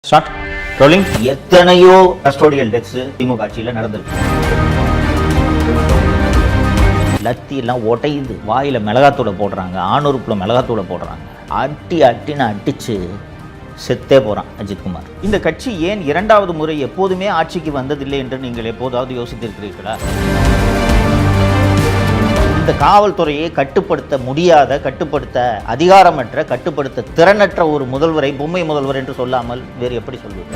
Start rolling. எத்தனையோ custodial deaths திமுக ஆட்சியில் நடந்திருக்கு. லத்தி எல்லாம் உடையுது, வாயில் மிளகாத்தூளை போடுறாங்க, ஆணுறுப்புல மிளகாத்தூளை போடுறாங்க, அட்டின்னு அடிச்சு செத்தே போகிறான் அஜித்குமார். இந்த கட்சி ஏன் இரண்டாவது முறை எப்போதுமே ஆட்சிக்கு வந்ததில்லை என்று நீங்கள் எப்போதாவது யோசித்திருக்கிறீர்களா? இந்த காவல்துறையை கட்டுப்படுத்த முடியாத, கட்டுப்படுத்த அதிகாரமற்ற, கட்டுப்படுத்த திறனற்ற ஒரு முதல்வரை பொம்மை முதல்வர் என்று சொல்லாமல் வேறு எப்படி சொல்வது?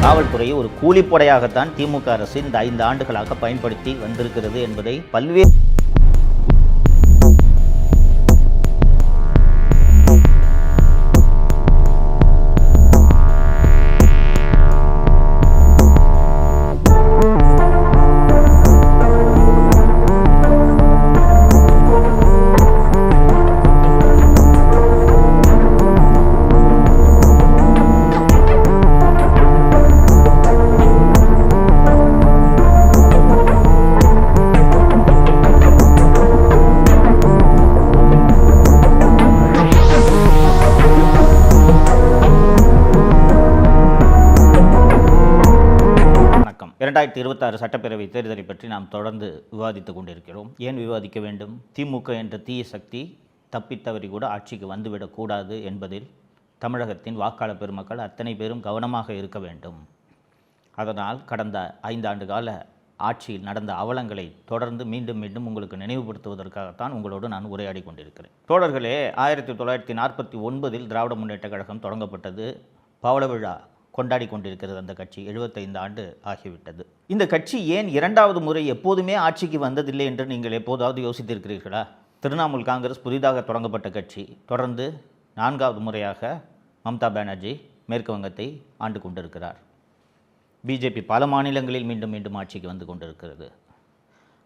காவல்துறையை ஒரு கூலிப்படையாகத்தான் திமுக அரசு இந்த 5 ஆண்டுகளாக பயன்படுத்தி வந்திருக்கிறது என்பதை பல்வேறு சட்டப்பேரவை தேர்தலை பற்றி நாம் தொடர்ந்து விவாதித்துக் கொண்டிருக்கிறோம். ஏன் விவாதிக்க வேண்டும்? திமுக என்ற தீய சக்தி தப்பித்தவறி கூட ஆட்சிக்கு வந்துவிடக்கூடாது என்பதில் தமிழகத்தின் வாக்காளர் பெருமக்கள் அத்தனை பேரும் கவனமாக இருக்க வேண்டும். அதனால் கடந்த 5 ஆண்டு கால ஆட்சியில் நடந்த அவலங்களை தொடர்ந்து மீண்டும் மீண்டும் உங்களுக்கு நினைவுபடுத்துவதற்காகத்தான் உங்களோடு நான் உரையாடி கொண்டிருக்கிறேன். தோழர்களே, 1949 திராவிட முன்னேற்ற கழகம் தொடங்கப்பட்டது. பவள விழா கொண்டாடி கொண்டிருக்கிறது அந்த கட்சி. 75 ஆண்டு ஆகிவிட்டது. இந்த கட்சி ஏன் இரண்டாவது முறை எப்போதுமே ஆட்சிக்கு வந்ததில்லை என்று நீங்கள் எப்போதாவது யோசித்திருக்கிறீர்களா? திரிணாமுல் காங்கிரஸ் புதிதாக தொடங்கப்பட்ட கட்சி. தொடர்ந்து 4வது முறையாக மம்தா பானர்ஜி மேற்கு வங்கத்தை ஆண்டு கொண்டிருக்கிறார். பிஜேபி பல மாநிலங்களில் மீண்டும் மீண்டும் ஆட்சிக்கு வந்து கொண்டிருக்கிறது.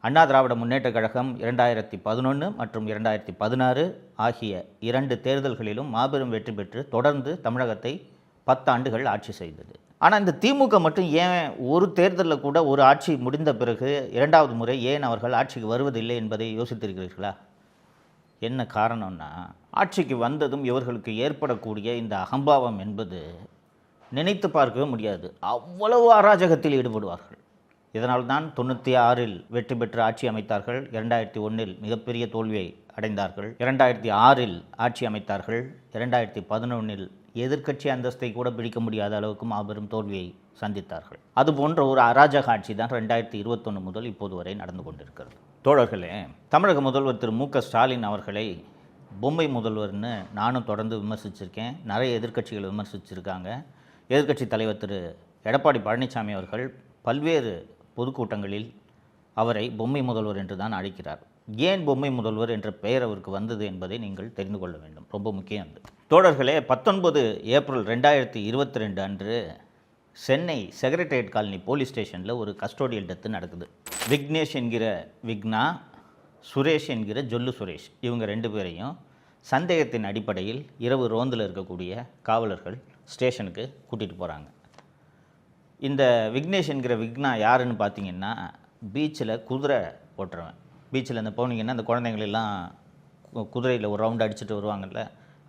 அண்ணா திராவிட முன்னேற்ற கழகம் 2011 மற்றும் 2016 ஆகிய 2 தேர்தல்களிலும் மாபெரும் வெற்றி பெற்று தொடர்ந்து தமிழகத்தை 10 ஆண்டுகள் ஆட்சி செய்தது. ஆனால் இந்த திமுக மட்டும் ஏன் ஒரு தேர்தலில் கூட, ஒரு ஆட்சி முடிந்த பிறகு இரண்டாவது முறை ஏன் அவர்கள் ஆட்சிக்கு வருவதில்லை என்பதை யோசித்திருக்கிறீர்களா? என்ன காரணம்னா, ஆட்சிக்கு வந்ததும் இவர்களுக்கு ஏற்படக்கூடிய இந்த அகம்பாவம் என்பது நினைத்து பார்க்கவே முடியாது. அவ்வளவு அராஜகத்தில் ஈடுபடுவார்கள். இதனால்தான் 96 வெற்றி பெற்று ஆட்சி அமைத்தார்கள். 2001 மிகப்பெரிய தோல்வியை அடைந்தார்கள். 2006 ஆட்சி அமைத்தார்கள். 2011 எதிர்க்கட்சி அந்தஸ்தை கூட பிடிக்க முடியாத அளவுக்கு மாபெரும் தோல்வியை சந்தித்தார்கள். அதுபோன்ற ஒரு அராஜக ஆட்சி தான் 2021 முதல் இப்போது வரை நடந்து கொண்டிருக்கிறது. தோழர்களே, தமிழக முதல்வர் திரு மு.க. ஸ்டாலின் அவர்களை பொம்மை முதல்வர்னு நானும் தொடர்ந்து விமர்சிச்சிருக்கேன். நிறைய எதிர்க்கட்சிகள் விமர்சிச்சிருக்காங்க. எதிர்க்கட்சி தலைவர் திரு எடப்பாடி பழனிசாமி அவர்கள் பல்வேறு பொதுக்கூட்டங்களில் அவரை பொம்மை முதல்வர் என்று தான் அழைக்கிறார். ஏன் பொம்மை முதல்வர் என்ற பெயர் அவருக்கு வந்தது என்பதை நீங்கள் தெரிந்து கொள்ள வேண்டும். ரொம்ப முக்கியம் அது. தோழர்களே, 19 ஏப்ரல் 2022 அன்று சென்னை செக்ரட்டரியேட் காலனி போலீஸ் ஸ்டேஷனில் ஒரு கஸ்டோடியல் டெத்து நடக்குது. விக்னேஷ் என்கிற விக்னா, சுரேஷ் என்கிற ஜொல்லு சுரேஷ், இவங்க 2 பேரையும் சந்தேகத்தின் அடிப்படையில் இரவு ரோந்தில் இருக்கக்கூடிய காவலர்கள் ஸ்டேஷனுக்கு கூட்டிகிட்டு போகிறாங்க. இந்த விக்னேஷ் என்கிற விக்னா யாருன்னு பார்த்தீங்கன்னா, பீச்சில் குதிரை ஓட்டுறவன். பீச்சில் இந்த போனீங்கன்னா அந்த குழந்தைங்களெல்லாம் குதிரையில் ஒரு ரவுண்டு அடிச்சுட்டு வருவாங்கள்ல,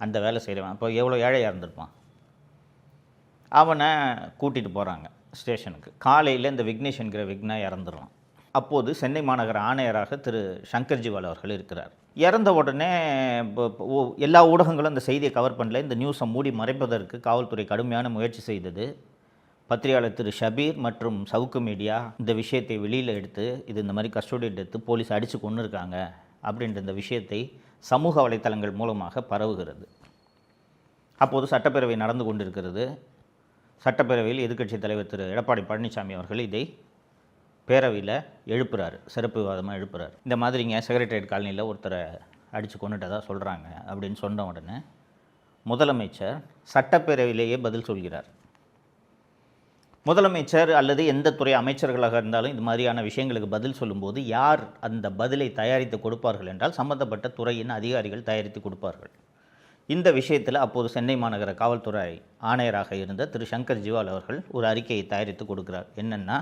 அந்த வேலை செய்கிறவன். அப்போ எவ்வளோ ஏழையாக இருந்திருப்பான். அவனை கூட்டிகிட்டு போகிறாங்க ஸ்டேஷனுக்கு. காலையில் இந்த விக்னேஷ் என்கிற விக்னா இறந்துடுறான். அப்போது சென்னை மாநகர ஆணையராக திரு சங்கர்ஜிவால் அவர்கள் இருக்கிறார். இறந்த உடனே எல்லா ஊடகங்களும் இந்த செய்தியை கவர் பண்ணல. இந்த நியூஸை மூடி மறைப்பதற்கு காவல்துறை கடுமையான முயற்சி செய்தது. பத்திரிகையாளர் திரு ஷபீர் மற்றும் சவுக்கு மீடியா இந்த விஷயத்தை வெளியில் எடுத்து, இது இந்த மாதிரி கஸ்டோடியல் டெத்து, போலீஸ் அடித்து கொண்டு இருக்காங்க அப்படின்ற இந்த விஷயத்தை சமூக வலைத்தளங்கள் மூலமாக பரவுகிறது. அப்போது சட்டப்பேரவை நடந்து கொண்டிருக்கிறது. சட்டப்பேரவையில் எதிர்க்கட்சி தலைவர் திரு எடப்பாடி பழனிசாமி அவர்கள் இதை பேரவையில் எழுப்புறாரு, சிறப்பு விவாதமாக எழுப்புறாரு. இந்த மாதிரிங்க செக்ரட்டரியேட் காலனியில் ஒருத்தரை அடித்து கொண்டுட்டதாக சொல்கிறாங்க அப்படின்னு சொன்ன உடனே முதலமைச்சர் சட்டப்பேரவையிலேயே பதில் சொல்கிறார். முதலமைச்சர் அல்லது எந்த துறை அமைச்சர்களாக இருந்தாலும் இந்த மாதிரியான விஷயங்களுக்கு பதில் சொல்லும்போது யார் அந்த பதிலை தயாரித்து கொடுப்பார்கள் என்றால் சம்பந்தப்பட்ட துறையின் அதிகாரிகள் தயாரித்து கொடுப்பார்கள். இந்த விஷயத்தில் அப்போது சென்னை மாநகர காவல்துறை ஆணையராக இருந்த திரு சங்கர் ஜிவால் அவர்கள் ஒரு அறிக்கையை தயாரித்து கொடுக்கிறார். என்னென்னா,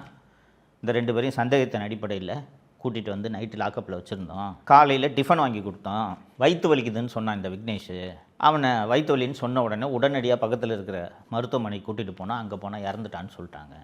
இந்த 2 பேரையும் சந்தேகத்தின் அடிப்படையில் கூட்டிகிட்டு வந்து நைட்டு லாக்கப்பில் வச்சுருந்தோம். காலையில் டிஃபன் வாங்கி கொடுத்தோம். வயிற்று வலிக்குதுன்னு சொன்னான் இந்த விக்னேஷ். அவனை வயிற்று வலின்னு சொன்ன உடனே உடனடியாக பக்கத்தில் இருக்கிற மருத்துவமனைக்கு கூட்டிகிட்டு போனால் அங்கே போனால் இறந்துட்டான்னு சொல்லிட்டாங்க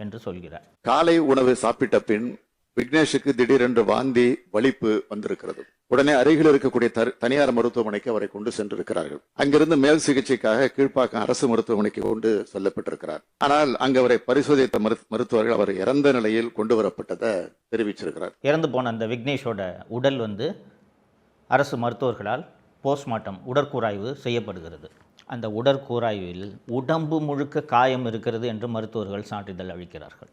என்று சொல்கிறார். காலை உணவு சாப்பிட்ட பின் விக்னேஷுக்கு திடீரென்று வாந்தி வலிப்பு வந்திருக்கிறது. உடனே அருகில் இருக்கக்கூடிய தனியார் மருத்துவமனைக்கு அவரை கொண்டு சென்றிருக்கிறார்கள். அங்கிருந்து மேல் சிகிச்சைக்காக கீழ்ப்பாக்கம் அரசு மருத்துவமனைக்கு கொண்டு செல்லப்பட்டிருக்கிறார். ஆனால் அங்கு அவரை பரிசோதித்த மருத்துவர்கள் அவர் இறந்த நிலையில் கொண்டு வரப்பட்டதை தெரிவிச்சிருக்கிறார். இறந்து போன அந்த விக்னேஷோட உடல் அரசு மருத்துவர்களால் போஸ்ட்மார்ட்டம் உடற்கூராய்வு செய்யப்படுகிறது. அந்த உடற்கூராய்வில் உடம்பு முழுக்க காயம் இருக்கிறது என்று மருத்துவர்கள் சான்றிதழ் அளிக்கிறார்கள்.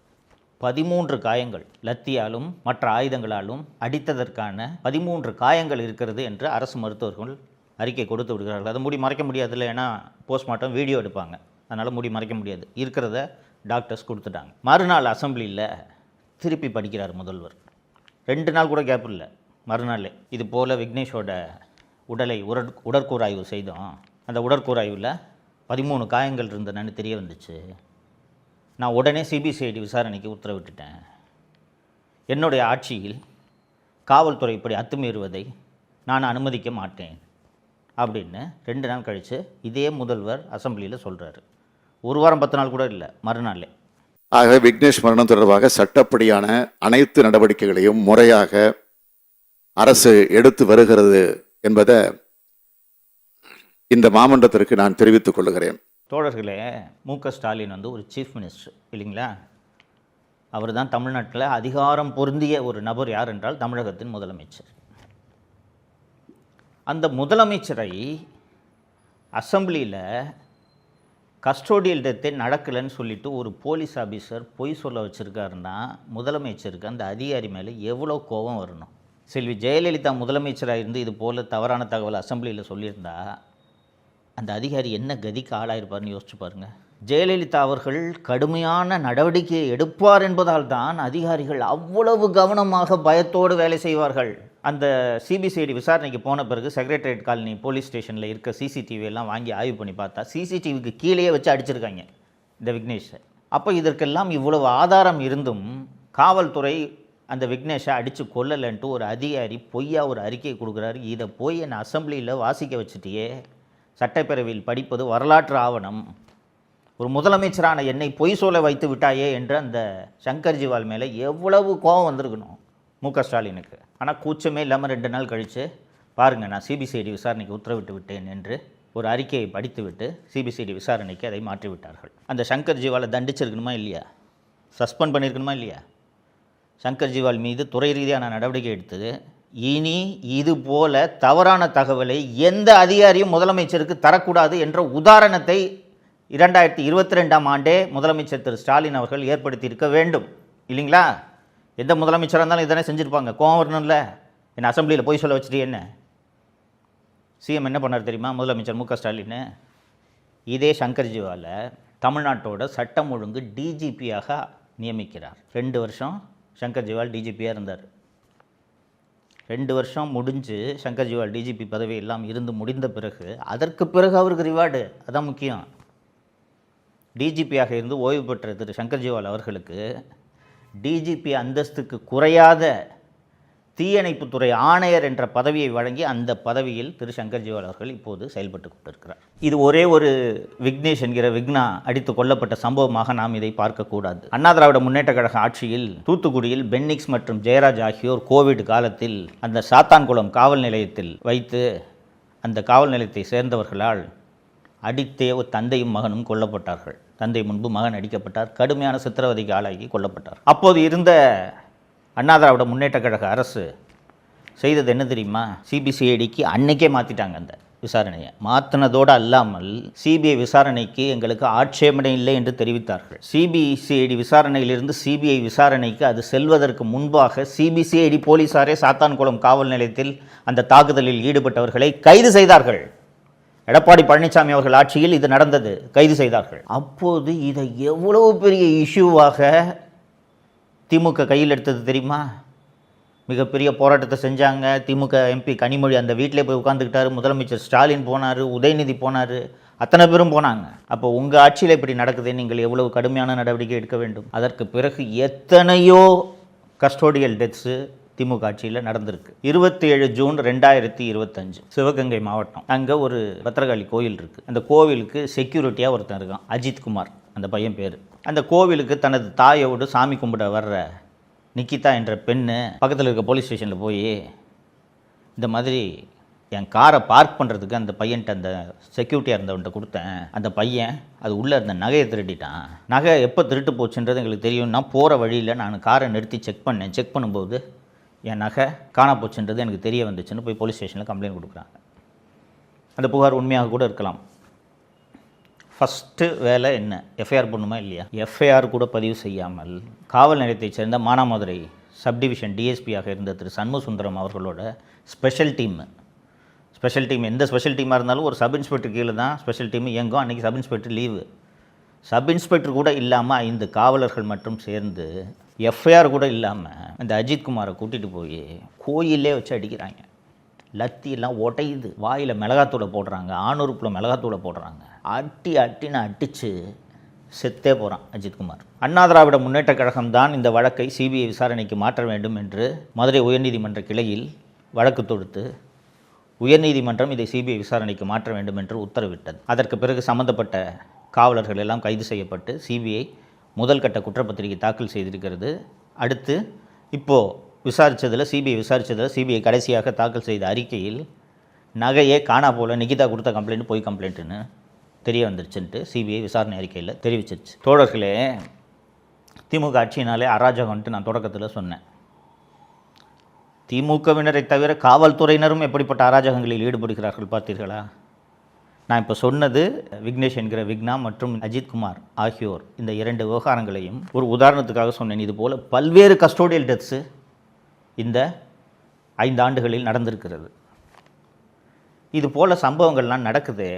13 காயங்கள், லத்தியாலும் மற்ற ஆயுதங்களாலும் அடித்ததற்கான 13 காயங்கள் இருக்கிறது என்று அரசு மருத்துவர்கள் அறிக்கை கொடுத்து விடுகிறார்கள். அதை மூடி மறைக்க முடியாதுல்ல, ஏன்னா போஸ்ட்மார்ட்டம் வீடியோ எடுப்பாங்க, அதனால் மூடி மறைக்க முடியாது. இருக்கிறத டாக்டர்ஸ் கொடுத்துட்டாங்க. மறுநாள் அசெம்பிளியில் திருப்பி படிக்கிறார் முதல்வர். 2 நாள் கூட கேப் இல்லை, மறுநாள் இது போல் விக்னேஷோட உடலை உடற்கூராய்வு செய்தோம். அந்த உடற்கூராய்வில் 13 காயங்கள் இருந்ததுன்னு தெரிய வந்துச்சு. நான் உடனே சிபிசிஐடி விசாரணைக்கு உத்தரவிட்டுட்டேன். என்னுடைய ஆட்சியில் காவல்துறை இப்படி அத்துமீறுவதை நான் அனுமதிக்க மாட்டேன் அப்படின்னு 2 நாள் கழித்து இதே முதல்வர் அசெம்பிளியில் சொல்கிறாரு. 1 வாரம் 10 நாள் கூட இல்லை, மறுநாளே. ஆக விக்னேஷ் மரணம் தொடர்பாக சட்டப்படியான அனைத்து நடவடிக்கைகளையும் முறையாக அரசு எடுத்து வருகிறது என்பதை இந்த மாமன்றத்திற்கு நான் தெரிவித்துக் கொள்கிறேன். தோழர்களே, மு.க. ஸ்டாலின் ஒரு சீஃப் மினிஸ்டர் இல்லைங்களா? அவர் தான் தமிழ்நாட்டில் அதிகாரம் பொருந்திய ஒரு நபர். யார் என்றால் தமிழகத்தின் முதலமைச்சர். அந்த முதலமைச்சரை அசெம்பிளியில் கஸ்டோடியல் டெத்தே நடக்கலைன்னு சொல்லிட்டு ஒரு போலீஸ் ஆஃபீஸர் பொய் சொல்ல வச்சுருக்காருன்னா முதலமைச்சருக்கு அந்த அதிகாரி மேலே எவ்வளோ கோபம் வரணும். செல்வி ஜெயலலிதா முதலமைச்சராக இருந்து இது போல் தவறான தகவல் அசெம்பிளியில் சொல்லியிருந்தா அந்த அதிகாரி என்ன கதிக்கு ஆளாயிருப்பார்னு யோசிச்சு பாருங்கள். ஜெயலலிதா அவர்கள் கடுமையான நடவடிக்கையை எடுப்பார் என்பதால் தான் அதிகாரிகள் அவ்வளவு கவனமாக பயத்தோடு வேலை செய்வார்கள். அந்த சிபிசிஐடி விசாரணைக்கு போன பிறகு செக்ரட்டரியேட் காலனி போலீஸ் ஸ்டேஷனில் இருக்க சிசிடிவி எல்லாம் வாங்கி ஆய்வு பண்ணி பார்த்தா சிசிடிவிக்கு கீழே வச்சு அடிச்சிருக்காங்க இந்த விக்னேஷை. அப்போ இதற்கெல்லாம் இவ்வளவு ஆதாரம் இருந்தும் காவல்துறை அந்த விக்னேஷை அடித்து கொல்லலைன்ட்டு ஒரு அதிகாரி பொய்யா ஒரு அறிக்கை கொடுக்குறாரு. இதை போய் என்னை அசெம்பிளியில் வாசிக்க வச்சுட்டியே, சட்டப்பேரவையில் படிப்பது வரலாற்று ஆவணம், ஒரு முதலமைச்சரான என்னை பொய் சொல்ல வைத்து விட்டாயே என்று அந்த சங்கர் ஜிவால் மேலே எவ்வளவு கோபம் வந்திருக்கணும் மு.க. ஸ்டாலினுக்கு. ஆனால் கூச்சமே இல்லாமல் 2 நாள் கழித்து பாருங்கள், நான் சிபிசிஐடி விசாரணைக்கு உத்தரவிட்டு விட்டேன் என்று ஒரு அறிக்கையை படித்துவிட்டு சிபிசிஐடி விசாரணைக்கு அதை மாற்றிவிட்டார்கள். அந்த சங்கர் ஜிவாலை தண்டிச்சிருக்கணுமா இல்லையா? சஸ்பெண்ட் பண்ணியிருக்கணுமா இல்லையா? சங்கர் ஜிவால் மீது துறை ரீதியான நடவடிக்கை எடுத்தது. இனி இது போல தவறான தகவலை எந்த அதிகாரியும் முதலமைச்சருக்கு தரக்கூடாது என்ற உதாரணத்தை 2022ஆம் ஆண்டே முதலமைச்சர் திரு ஸ்டாலின் அவர்கள் ஏற்படுத்தி இருக்க வேண்டும் இல்லைங்களா? எந்த முதலமைச்சராக இருந்தாலும் இதனை செஞ்சுருப்பாங்க. கோவம் வரணும்ல, என்ன அசெம்பிளியில் போய் சொல்ல வச்சுட்டு என்ன சிஎம் என்ன பண்ணார் தெரியுமா? முதலமைச்சர் மு.க. ஸ்டாலின் இதே சங்கர் ஜிவாலை தமிழ்நாட்டோட சட்டம் ஒழுங்கு டிஜிபியாக நியமிக்கிறார். 2 வருஷம் சங்கர் ஜிவால் டிஜிபியாக இருந்தார். 2 வருஷம் முடிஞ்சு சங்கர் ஜிவால் டிஜிபி பதவி எல்லாம் இருந்து முடிந்த பிறகு அதற்கு பிறகு அவருக்கு ரிவார்டு, அதான் முக்கியம். டிஜிபியாக இருந்து ஓய்வு பெற்ற திரு சங்கர் ஜிவால் அவர்களுக்கு டிஜிபி அந்தஸ்துக்கு குறையாத தீயணைப்புத்துறை ஆணையர் என்ற பதவியை வழங்கி அந்த பதவியில் திரு சங்கர் ஜிவால் அவர்கள் இப்போது செயல்பட்டு கொண்டிருக்கிறார். இது ஒரே ஒரு விக்னேஷ் என்கிற விக்னா அடித்து கொல்லப்பட்ட சம்பவமாக நாம் இதை பார்க்கக்கூடாது. அண்ணா திராவிட முன்னேற்ற கழக ஆட்சியில் தூத்துக்குடியில் பென்னிக்ஸ் மற்றும் ஜெயராஜ் ஆகியோர் கோவிட் காலத்தில் அந்த சாத்தான்குளம் காவல் நிலையத்தில் வைத்து அந்த காவல் நிலையத்தை சேர்ந்தவர்களால் அடித்தே ஒரு தந்தையும் மகனும் கொல்லப்பட்டார்கள். தந்தை முன்பு மகன் அடிக்கப்பட்டார், கடுமையான சித்திரவதைக்கு ஆளாகி கொல்லப்பட்டார். அப்போது இருந்த அண்ணா திராவிட முன்னேற்ற கழக அரசு செய்தது என்ன தெரியுமா? சிபிசிஐடிக்கு அன்னைக்கே மாற்றிட்டாங்க. அந்த விசாரணையை மாற்றினதோடு அல்லாமல் சிபிஐ விசாரணைக்கு எங்களுக்கு ஆட்சேபனை இல்லை என்று தெரிவித்தார்கள். சிபிசிஐடி விசாரணையிலிருந்து சிபிஐ விசாரணைக்கு அது செல்வதற்கு முன்பாக சிபிசிஐடி போலீசாரே சாத்தான்குளம் காவல் நிலையத்தில் அந்த தாக்குதலில் ஈடுபட்டவர்களை கைது செய்தார்கள். எடப்பாடி பழனிசாமி அவர்கள் ஆட்சியில் இது நடந்தது, கைது செய்தார்கள். அப்போது இதை எவ்வளவு பெரிய இஷ்யூவாக திமுக கையில் எடுத்தது தெரியுமா? மிகப்பெரிய போராட்டத்தை செஞ்சாங்க. திமுக எம்பி கனிமொழி அந்த வீட்டிலே போய் உட்காந்துக்கிட்டாரு. முதலமைச்சர் ஸ்டாலின் போனார், உதயநிதி போனார், அத்தனை பேரும் போனாங்க. அப்போ உங்கள் ஆட்சியில் இப்படி நடக்குது, நீங்கள் எவ்வளவு கடுமையான நடவடிக்கை எடுக்க வேண்டும். அதற்கு பிறகு எத்தனையோ கஸ்டோடியல் டெத்ஸு திமுக ஆட்சியில் நடந்திருக்கு. 27 ஜூன் 2025 சிவகங்கை மாவட்டம். அங்கே ஒரு பத்திரகாளி கோயில் இருக்குது. அந்த கோவிலுக்கு செக்யூரிட்டியாக ஒருத்தன் இருக்கான், அஜித் குமார் அந்த பையன் பேர். அந்த கோவிலுக்கு தனது தாயோடு சாமி கும்பிட வர்ற நிக்கிதா என்ற பெண்ணு பக்கத்தில் இருக்க போலீஸ் ஸ்டேஷனில் போய் இந்த மாதிரி என் காரை பார்க் பண்ணுறதுக்கு அந்த பையன்ட்ட அந்த செக்யூரிட்டியாக இருந்தவன்ட்ட கொடுத்தேன். அந்த பையன் அது உள்ளே இருந்த நகையை திருடிட்டான். நகை எப்போ திருட்டு போச்சுன்றது எங்களுக்கு தெரியும். நான் போகிற வழியில் நான் காரை நிறுத்தி செக் பண்ணேன். செக் பண்ணும்போது என் நகை காணா போச்சுன்றது எனக்கு தெரிய வந்துச்சுன்னு போய் போலீஸ் ஸ்டேஷனில் கம்ப்ளைண்ட் கொடுக்குறாங்க. அந்த புகார் உண்மையாக கூட இருக்கலாம். ஃபஸ்ட்டு வேலை என்ன? எஃப்ஐஆர் பண்ணுமா இல்லையா? எஃப்ஐஆர் கூட பதிவு செய்யாமல் காவல் நிலையத்தைச் சேர்ந்த மானாமதுரை சப்டிவிஷன் டிஎஸ்பியாக இருந்த திரு சண்முகசுந்தரம் அவர்களோட ஸ்பெஷல் டீம் எந்த ஸ்பெஷல் டீமாக இருந்தாலும் ஒரு சப் இன்ஸ்பெக்டர் கீழே தான் ஸ்பெஷல் டீம் இயங்கும். அன்றைக்கி sub inspector leave. Sub inspector கூட இல்லாமல் 5 காவலர்கள் மட்டும் சேர்ந்து எஃப்ஐஆர் கூட இல்லாமல் அந்த அஜித்குமாரை கூட்டிகிட்டு போய் கோயிலே வச்சு அடிக்கிறாங்க. லத்தியெல்லாம் உடையுது. வாயில் மிளகாத்தூளை போடுறாங்க, ஆணுறுப்பில் மிளகாத்தூளை போடுறாங்க. அட்டின்னு அடித்து செத்தே போகிறான் அஜித்குமார். அண்ணா திராவிட முன்னேற்ற கழகம் தான் இந்த வழக்கை சிபிஐ விசாரணைக்கு மாற்ற வேண்டும் என்று மதுரை உயர்நீதிமன்ற கிளையில் வழக்கு தொடுத்து உயர்நீதிமன்றம் இதை சிபிஐ விசாரணைக்கு மாற்ற வேண்டும் என்று உத்தரவிட்டது. அதற்கு பிறகு சம்பந்தப்பட்ட காவலர்கள் எல்லாம் கைது செய்யப்பட்டு சிபிஐ முதல் கட்ட குற்றப்பத்திரிகை தாக்கல் செய்திருக்கிறது. அடுத்து இப்போது சிபிஐ கடைசியாக தாக்கல் செய்த அறிக்கையில் நகையே காணா போல நிகிதா கொடுத்த கம்ப்ளைண்ட் போய் கம்ப்ளைண்ட்டுன்னு தெரிய வந்துருச்சுன்ட்டு சிபிஐ விசாரணை அறிக்கையில் தெரிவிச்சிருச்சு. தோழர்களே, திமுக ஆட்சியினாலே அராஜகம்ன்ட்டு நான் தொடக்கத்தில் சொன்னேன். திமுகவினரை தவிர காவல்துறையினரும் எப்படிப்பட்ட அராஜகங்களில் ஈடுபடுகிறார்கள் பார்த்தீர்களா? நான் இப்போ சொன்னது விக்னேஷ் என்கிற விக்னா மற்றும் அஜித்குமார் ஆகியோர் இந்த 2 விவகாரங்களையும் ஒரு உதாரணத்துக்காக சொன்னேன். இது போல் பல்வேறு கஸ்டோடியல் டெத்ஸு இந்த 5 ஆண்டுகளில் நடந்திருக்கிறது. இது போல் சம்பவங்கள்லாம் நடக்குது.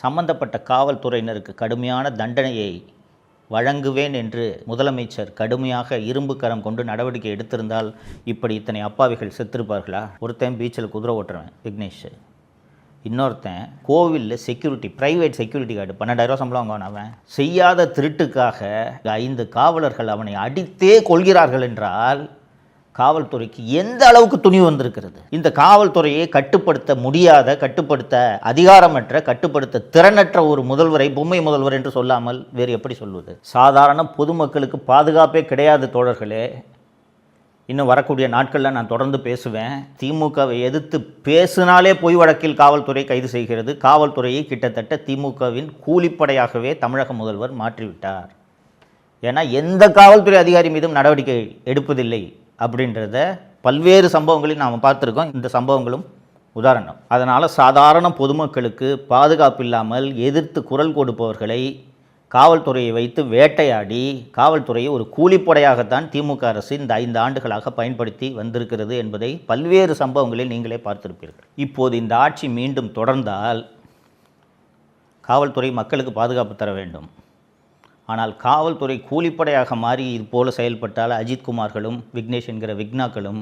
சம்பந்தப்பட்ட காவல்துறையினருக்கு கடுமையான தண்டனையை வழங்குவேன் என்று முதலமைச்சர் கடுமையாக இரும்பு கரம் கொண்டு நடவடிக்கை எடுத்திருந்தால் இப்படி இத்தனை அப்பாவிகள் செத்திருப்பார்களா? ஒருத்தன் பீச்சில் குதிரை ஓட்டுறவன் விக்னேஷ், இன்னொருத்தன் கோவிலில் செக்யூரிட்டி, ப்ரைவேட் செக்யூரிட்டி கார்டு 12,000 சம்பளம் வாங்குவான். அவன் செய்யாத திருட்டுக்காக 5 காவலர்கள் அவனை அடித்தே கொள்கிறார்கள் என்றால் காவல்துறைக்கு எந்த அளவுக்கு துணிவு வந்திருக்கிறது? இந்த காவல்துறையை கட்டுப்படுத்த முடியாத, கட்டுப்படுத்த அதிகாரமற்ற, கட்டுப்படுத்த திறனற்ற ஒரு முதல்வரை பொம்மை முதல்வர் என்று சொல்லாமல் வேறு எப்படி சொல்வது? சாதாரண பொதுமக்களுக்கு பாதுகாப்பே கிடையாது தோழர்களே. இன்னும் வரக்கூடிய நாட்களில் நான் தொடர்ந்து பேசுவேன். திமுகவை எதிர்த்து பேசினாலே பொய் வழக்கில் காவல்துறை கைது செய்கிறது. காவல்துறையை கிட்டத்தட்ட திமுகவின் கூலிப்படையாகவே தமிழக முதல்வர் மாற்றிவிட்டார். ஏன்னா எந்த காவல்துறை அதிகாரி மீதும் நடவடிக்கை எடுப்பதில்லை அப்படின்றத பல்வேறு சம்பவங்களில் நாம் பார்த்துருக்கோம். இந்த சம்பவங்களும் உதாரணம். அதனால் சாதாரண பொதுமக்களுக்கு பாதுகாப்பு இல்லாமல் எதிர்த்து குரல் கொடுப்பவர்களை காவல்துறையை வைத்து வேட்டையாடி காவல்துறையை ஒரு கூலிப்படையாகத்தான் திமுக அரசு இந்த 5 ஆண்டுகளாக பயன்படுத்தி வந்திருக்கிறது என்பதை பல்வேறு சம்பவங்களில் நீங்களே பார்த்திருப்பீர்கள். இப்போது இந்த ஆட்சி மீண்டும் தொடர்ந்தால் காவல்துறை மக்களுக்கு பாதுகாப்பு தர வேண்டும். ஆனால் காவல்துறை கூலிப்படையாக மாறி இது போல செயல்பட்டால் அஜித்குமார்களும் விக்னேஷ் என்கிற விக்னாக்களும்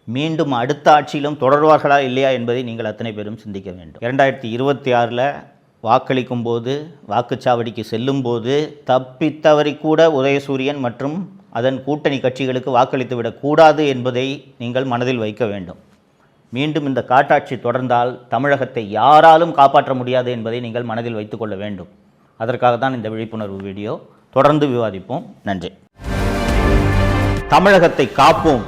மீண்டும் அடுத்த ஆட்சியிலும் தொடர்வார்களா இல்லையா என்பதை நீங்கள் அத்தனை பேரும் சிந்திக்க வேண்டும். 2026 வாக்களிக்கும் போது, வாக்குச்சாவடிக்கு செல்லும் போது தப்பித்தவறி கூட உதயசூரியன் மற்றும் அதன் கூட்டணி கட்சிகளுக்கு வாக்களித்து விடக்கூடாது என்பதை நீங்கள் மனதில் வைக்க வேண்டும். மீண்டும் இந்த காட்டாட்சி தொடர்ந்தால் தமிழகத்தை யாராலும் காப்பாற்ற முடியாது என்பதை நீங்கள் மனதில் வைத்துக்கொள்ள வேண்டும். அதற்காக தான் இந்த விழிப்புணர்வு வீடியோ. தொடர்ந்து விவாதிப்போம். நன்றி. தமிழகத்தை காப்போம்.